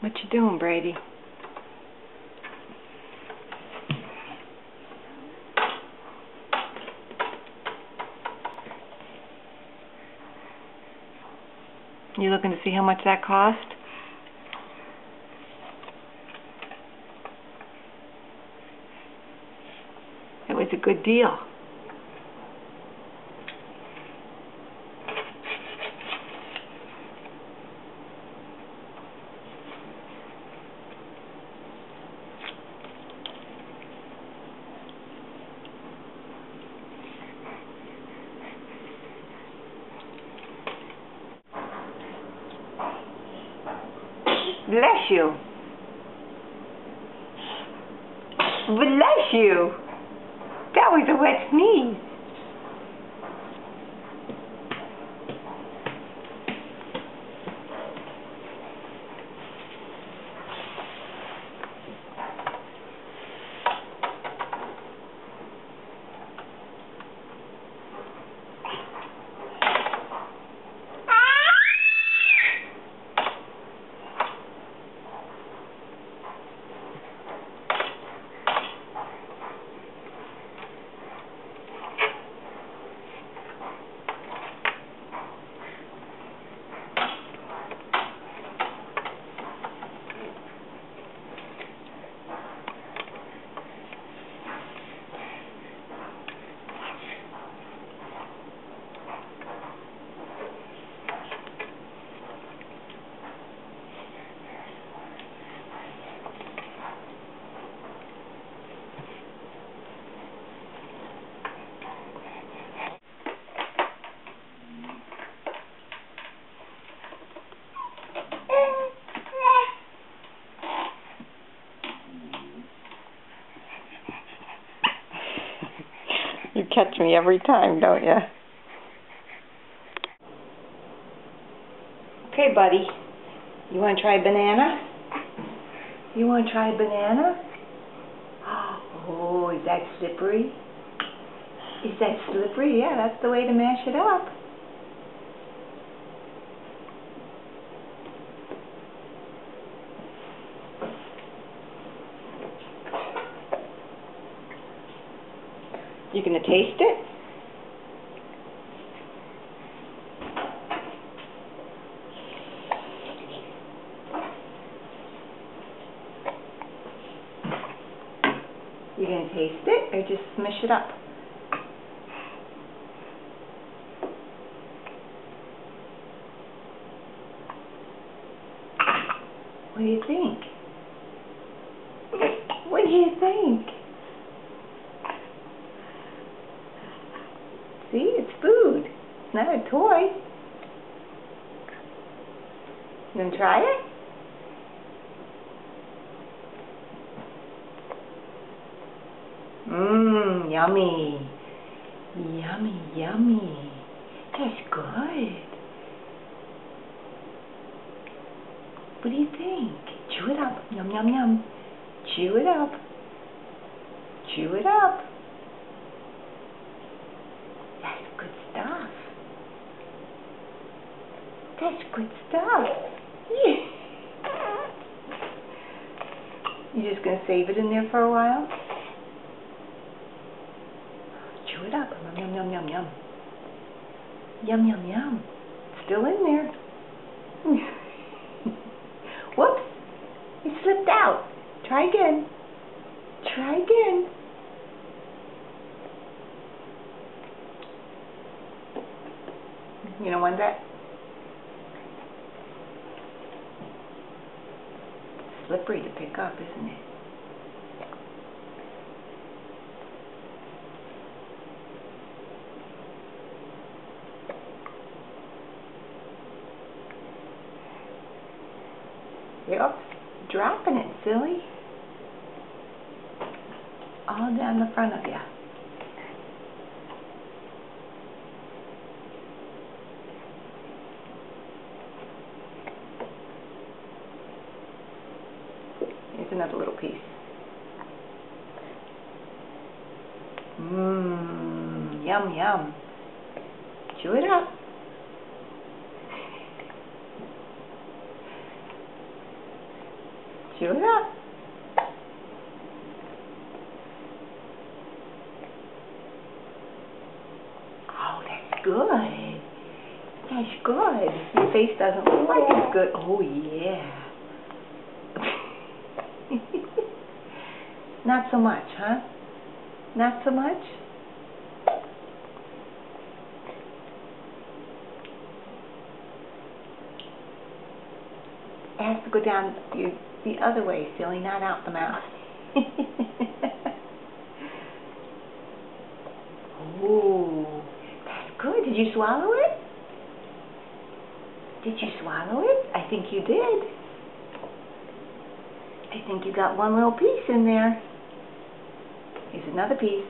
What you doing, Brady? You looking to see how much that cost? It was a good deal. Bless you. Bless you. That was a wet sneeze. You catch me every time, don't you? Okay, buddy. You want to try a banana? You want to try a banana? Oh, is that slippery? Is that slippery? Yeah, that's the way to mash it up. You gonna taste it? You gonna taste it or just smush it up? What do you think? What do you think? See, it's food. It's not a toy. You gonna try it? Mmm, yummy. Yummy, yummy. That's good. What do you think? Chew it up. Yum, yum, yum. Chew it up. Chew it up. That's good stuff. That's good stuff. You just gonna save it in there for a while? Chew it up. Yum, yum, yum, yum. Yum, yum, yum. It's still in there. Whoops. It slipped out. Try again. Try again. You don't want that? Slippery to pick up, isn't it? Yep, dropping it, silly. All down the front of you. Here's another little piece. Mmm, yum, yum. Chew it up. Chew it up. Oh, that's good. That's good. Your face doesn't look like it's good. Oh, yeah. Not so much, huh? Not so much? It has to go down the other way, silly, not out the mouth. Ooh, that's good. Did you swallow it? Did you swallow it? I think you did. I think you got one little piece in there. Here's another piece.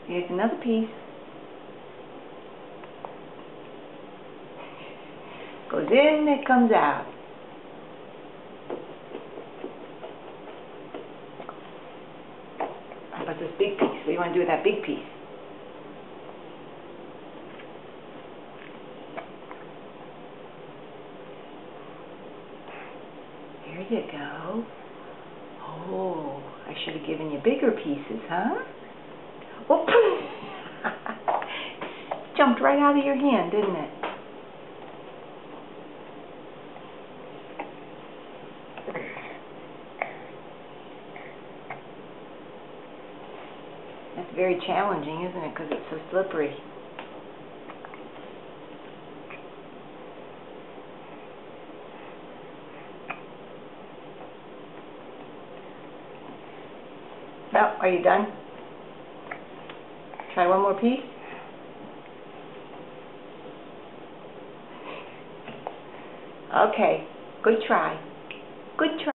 Here's another piece. Goes in, it comes out. How about this big piece? What do you want to do with that big piece? There you go. Oh, I should have given you bigger pieces, huh? Oh, jumped right out of your hand, didn't it? That's very challenging, isn't it? Because it's so slippery. Oh, are you done? Try one more piece. Okay, good try. Good try.